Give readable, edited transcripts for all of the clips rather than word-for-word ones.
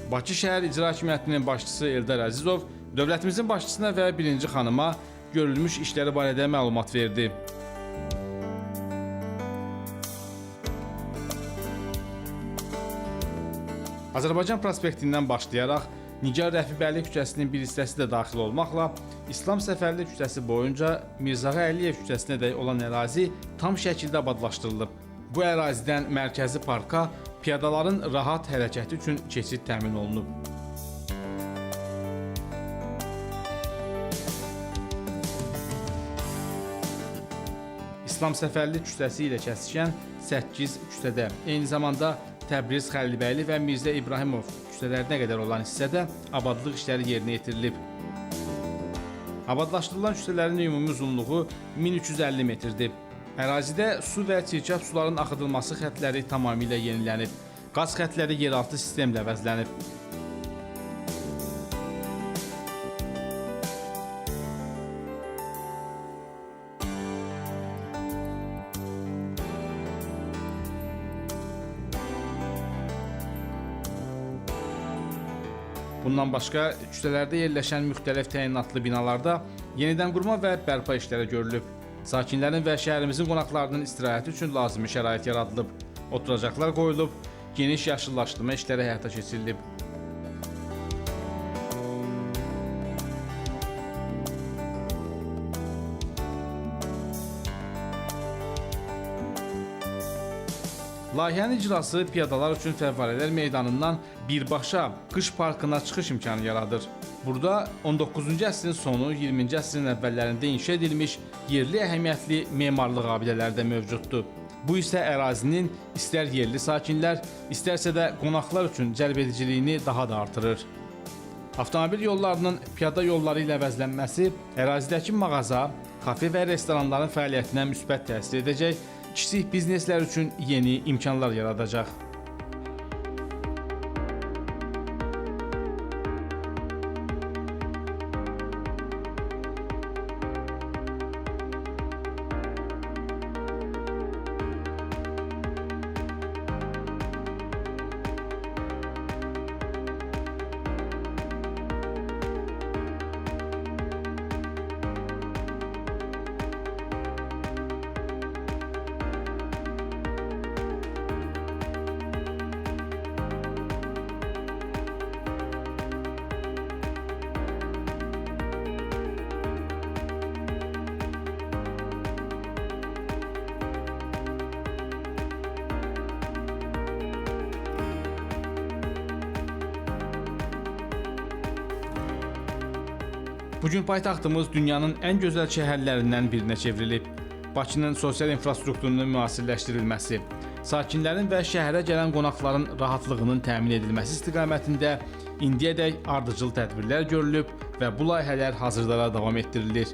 Bakı şəhər İcra Hakimiyyətinin başçısı Eldar Əzizov dövlətimizin başçısına və birinci xanıma görülmüş işləri barədə məlumat verdi. Azərbaycan prospektindən başlayaraq Nigar Rəfibəli küçəsinin bir hissəsi də daxil olmaqla İslam Səfərli küçəsi boyunca Mirzağa Əliyev küçəsinə dək olan ərazi tam şəkildə abadlaşdırılıb. Bu ərazidən mərkəzi parka piyadaların rahat hərəkəti üçün keçid təmin olunub. İslam Səfərli küçəsi ilə kəsişən 8 küçədə, eyni zamanda Təbriz Xəlilbəyli və Mirzə İbrahimov küçələrinə qədər olan hissədə abadlıq işləri yerinə yetirilib. Abadlaşdırılan küçələrin ümumi uzunluğu 1350 metrdir. Ərazidə su və çirkab suların axıdılması xəttləri tamamilə yenilənib. Qaz xəttləri yeraltı sistemlə əvəzlənib. Bundan başqa küçələrdə yerləşən müxtəlif təyinatlı binalarda yenidən qurma və bərpa işləri görülüb. Sakinlərin və şəhərimizin qonaqlarının istirahəti üçün lazımi şərait yaradılıb. Oturacaqlar qoyulub, geniş yaşıllaşdırma işləri həyata keçirilib. Layihənin icrası piyadalar üçün Fəvvarələr meydanından birbaşa qış parkına çıxış imkanı yaradır. Burada 19-cu əsrin sonu, 20-ci əsrin əvvəllərində inşa edilmiş yerli əhəmiyyətli memarlıq abidələri də mövcuddur. Bu isə ərazinin istər yerli sakinlər, istərsə də qonaqlar üçün cəlbediciliyini daha da artırır. Avtomobil yollarının piyada yolları ilə əvəzlənməsi ərazidəki mağaza, kafe və restoranların fəaliyyətinə müsbət təsir edəcək, kiçik bizneslər üçün yeni imkanlar yaradacaq. Bugün paytaxtımız dünyanın ən gözəl şəhərlərindən birinə çevrilib. Bakının sosial infrastrukturunun müasirləşdirilməsi, sakinlərin və şəhərə gələn qonaqların rahatlığının təmin edilməsi istiqamətində indiyədək ardıcıl tədbirlər görülüb və bu layihələr hazırda davam etdirilir.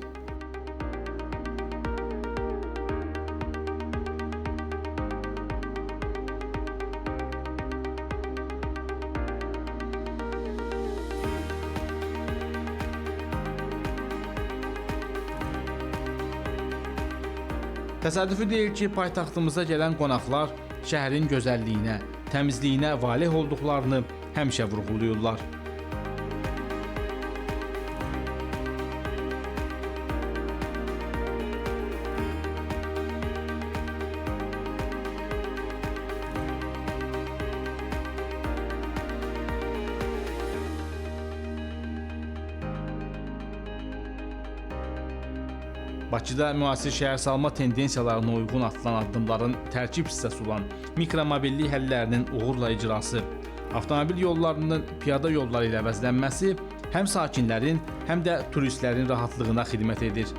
Təsadüfi deyil ki, paytaxtımıza gələn qonaqlar şəhərin gözəlliyinə, təmizliyinə valeh olduqlarını həmişə vurğulayırlar. Bakıda müasir şəhərsalma tendensiyalarına uyğun atılan addımların tərkib hissəsi olan mikromobillik həllərinin uğurla icrası, avtomobil yollarının piyada yolları ilə əvəzlənməsi həm sakinlərin, həm də turistlərin rahatlığına xidmət edir.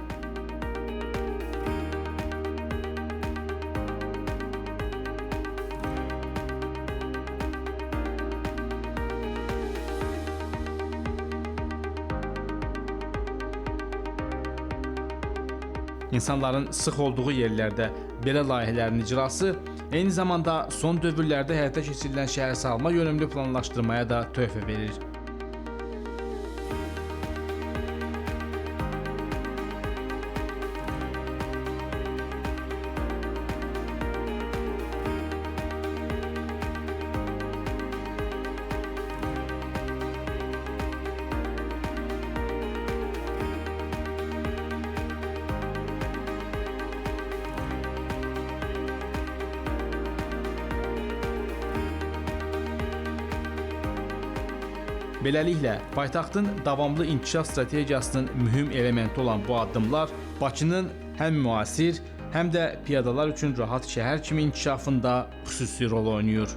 İnsanların sıx olduğu yerlərdə belə layihələrin icrası eyni zamanda son dövrlərdə həyata keçirilən şəhərsalma yönümlü planlaşdırmaya da töhfə verir. Beləliklə, paytaxtın davamlı inkişaf strategiyasının mühüm elementi olan bu addımlar Bakının həm müasir, həm də piyadalar üçün rahat şəhər kimi inkişafında xüsusi rol oynayır.